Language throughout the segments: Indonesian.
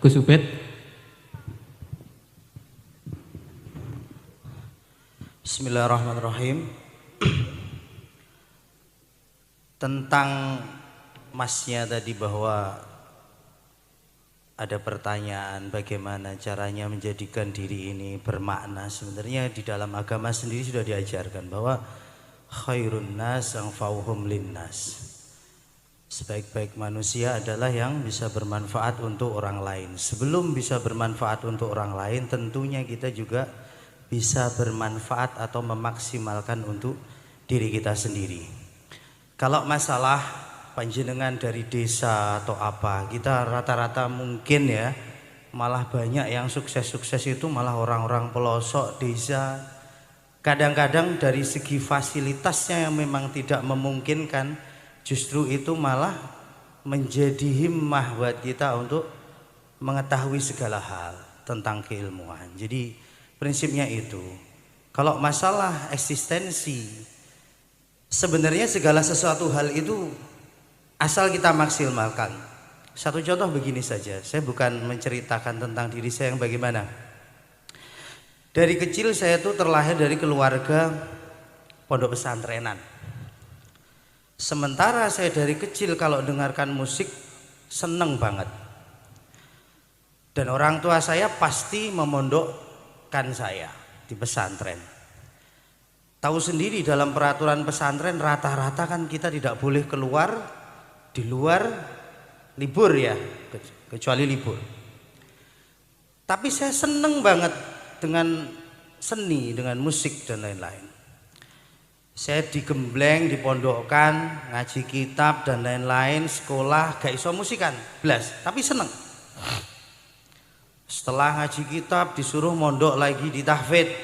Gus Ubed. Bismillahirrahmanirrahim. Tentang masnya tadi bahwa ada pertanyaan bagaimana caranya menjadikan diri ini bermakna. Sebenarnya di dalam agama sendiri sudah diajarkan bahwa khairun nas anfa'uhum linnas. Sebaik-baik manusia adalah yang bisa bermanfaat untuk orang lain. Sebelum bisa bermanfaat untuk orang lain, tentunya kita juga bisa bermanfaat atau memaksimalkan untuk diri kita sendiri. Kalau masalah panjenengan dari desa atau apa, kita rata-rata mungkin ya malah banyak yang sukses-sukses itu malah orang-orang pelosok desa. Kadang-kadang dari segi fasilitasnya yang memang tidak memungkinkan, justru itu malah menjadi himmah buat kita untuk mengetahui segala hal tentang keilmuan. Jadi prinsipnya itu, kalau masalah eksistensi, sebenarnya segala sesuatu hal itu asal kita maksimalkan. Satu contoh begini saja, saya bukan menceritakan tentang diri saya yang bagaimana. Dari kecil saya tuh terlahir dari keluarga pondok pesantrenan. Sementara saya dari kecil kalau dengarkan musik seneng banget. Dan orang tua saya pasti memondokkan saya di pesantren. Tahu sendiri dalam peraturan pesantren rata-rata kan kita tidak boleh keluar di luar libur ya, kecuali libur. Tapi saya seneng banget dengan seni, dengan musik dan lain-lain. Saya digembleng, dipondokkan, ngaji kitab dan lain-lain, sekolah gak iso musikan, blas, tapi seneng. Setelah ngaji kitab disuruh mondok lagi di tahfidz,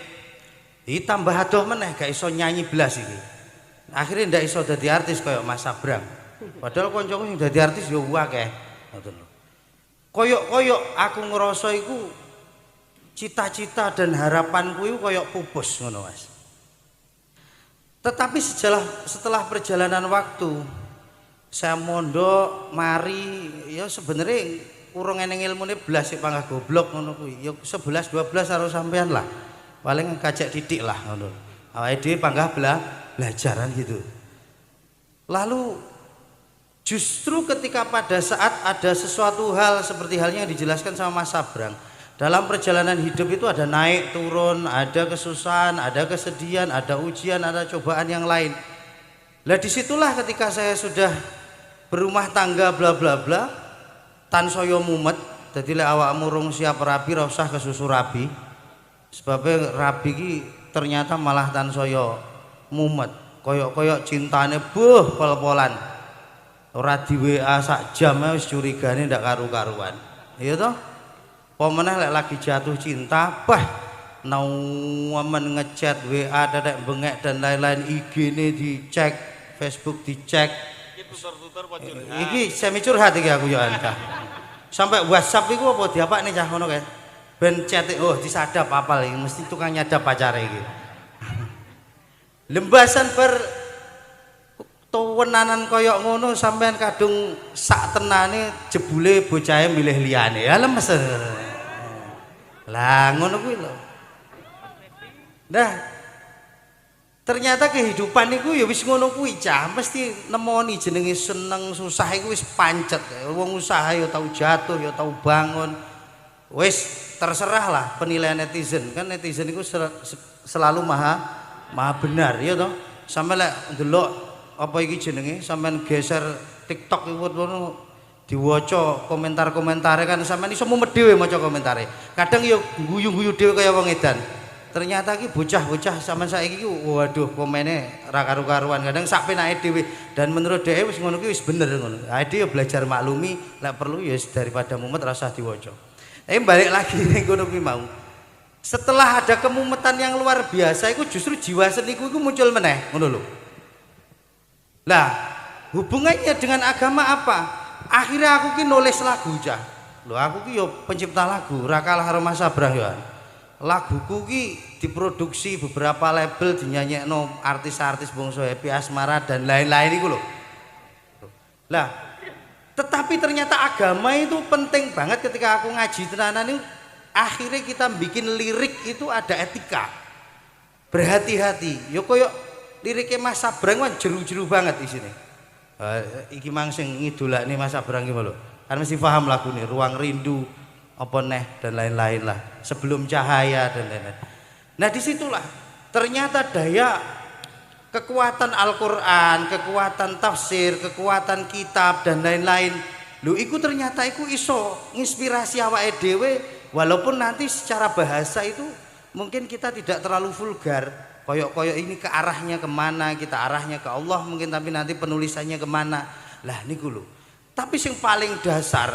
ditambah adoh meneh gak iso nyanyi blas iki. Akhirnya ndak iso dadi artis kayak Mas Abrang. Padahal kancaku sing dadi artis ya akeh. Ngoten lho. Koyok-koyok aku ngerasa iku cita-cita dan harapanku itu koyok pupus ngono Mas. Tetapi setelah perjalanan waktu saya mondok mari ya sebenarnya urung eneng ilmune blas sik panggah goblok ngono kuwi. Ya 11 12 karo sampean lah. Paling kajak titik lah ngono. Awake dhewe panggah belajaran gitu. Lalu justru ketika pada saat ada sesuatu hal seperti halnya yang dijelaskan sama Mas Sabrang, dalam perjalanan hidup itu ada naik turun, ada kesusahan, ada kesedihan, ada ujian, ada cobaan yang lain. Lah disitulah ketika saya sudah berumah tangga bla bla bla, tan saya mumet, dadi lek awakmu rung siap rabi ora usah kesusu rabi. Sebabnya rabi ki ternyata malah tan saya mumet, koyok-koyok cintane buh pol-polan. Ora di WA sak jam wis curigane ndak karu-karuan. Iya toh? Pemenah lek lagi jatuh cinta, bah nauman ngechat WA dadek bengek dan lain-lain, IG-ne dicek, Facebook dicek. Iki semi curhat iki aku ya antah. Sampai WhatsApp iku apa diapakne cah ngono kae. Ben chat oh disadap apal iki mesti tukang nyadap pacare iki. Lembasan ber tuwenanan koyok ngono sampean kadung sak tenane jebule bocahe milih liyane. Ya lemes. Lah ngono kuwi lho. Nah, ternyata kehidupan niku ya wis ngono kuwi cah, mesti nemoni jenenge seneng susah iku wis pancet. Wong usaha ya tau jatuh ya tau bangun. Wis terserah lah penilaian netizen. Kan netizen iku selalu maha benar ya toh. Sampe lek ndelok apa iki jenenge sampean geser TikTok iku ngono diwaca komentar-komentare kan sampean iso mumet dhewe maca komentare. Kadang ya guyu-guyu dhewe kaya wong edan. Ternyata iki bocah-bocah sampean saiki iki waduh komene ra karu-karuan. Kadang sak penake dhewe dan menurut dhewe wis ngono ki wis bener ngono. Ha dhewe belajar maklumi lek perlu ya daripada mumet ra usah diwaca. Balik lagi ning ngono kuwi mau. Setelah ada kemumetan yang luar biasa iku justru jiwa seniku iku muncul meneh ngono lho. Lah, hubungannya dengan agama apa? Akhirnya aku ki nulis lagu cah. Lho aku ki yo pencipta lagu, ora kalah karo Mas Sabrang yo. Laguku ki diproduksi beberapa label dinyanyekno artis-artis bangsa Happy Asmara dan lain-lain iku lho. Lah, Tetapi ternyata agama itu penting banget. Ketika aku ngaji tenanan itu, akhirnya kita bikin lirik itu ada etika, berhati-hati. Yo koyo liriknya Mas Sabrang kan jeru-jeru banget di sini. Iki mang sing ngidolakne Mas Sabrang iki lho. Kan mesti paham lagu nih, Ruang Rindu, apa neh dan lain-lain lah. Sebelum Cahaya dan lain-lain. Nah disitulah ternyata daya kekuatan Al-Quran, kekuatan tafsir, kekuatan kitab dan lain-lain. Lho iku ternyata iku iso nginspirasi awake dhewe, walaupun nanti secara bahasa itu mungkin kita tidak terlalu vulgar. Koyok-koyok ini ke arahnya kemana, kita arahnya ke Allah mungkin, tapi nanti penulisannya kemana. Lah niku lho. Tapi sing paling dasar,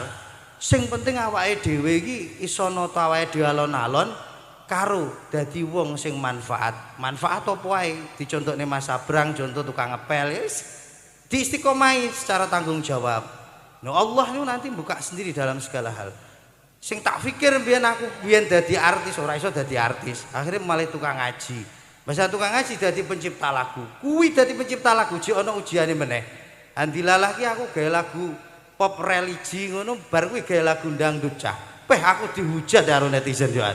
sing penting awake dhewe iki iso nata awake dhewe alon-alon karo dadi wong sing manfaat apa wae. Dicontohne Mas Sabrang, contoh tukang ngepel, ya diistiqomahi secara tanggung jawab. No Allah itu nanti buka sendiri dalam segala hal. Sing tak pikir biyen aku biyen dadi artis, ora iso dadi artis, akhirnya malah tukang ngaji. Masa tukang ngaji dadi pencipta lagu, kuwi dadi pencipta lagu jek ana ujiane meneh. Andilalah ki aku gawe lagu pop religi ngono, bar kuwi gawe lagu dangdut cah. Peh aku dihujat karo netizen joan.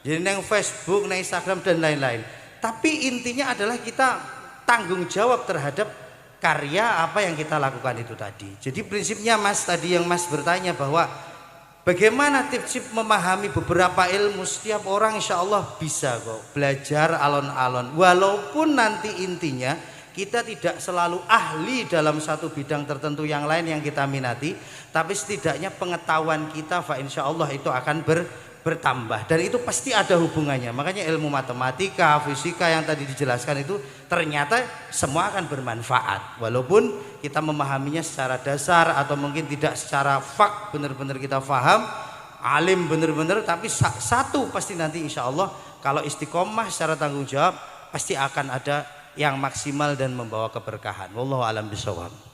Jadi neng Facebook, neng Instagram dan lain-lain. Tapi intinya adalah kita tanggung jawab terhadap karya apa yang kita lakukan itu tadi. Jadi prinsipnya Mas tadi yang Mas bertanya bahwa bagaimana tips memahami beberapa ilmu, setiap orang insya Allah bisa kok belajar alon-alon. Walaupun nanti intinya kita tidak selalu ahli dalam satu bidang tertentu yang lain yang kita minati, tapi setidaknya pengetahuan kita insya Allah itu akan bertambah, dan itu pasti ada hubungannya. Makanya ilmu matematika, fisika yang tadi dijelaskan itu ternyata semua akan bermanfaat walaupun kita memahaminya secara dasar atau mungkin tidak secara fak benar-benar kita paham, alim benar-benar, tapi satu pasti nanti insya Allah kalau istiqomah secara tanggung jawab pasti akan ada yang maksimal dan membawa keberkahan. Wallahu a'lam bishawab.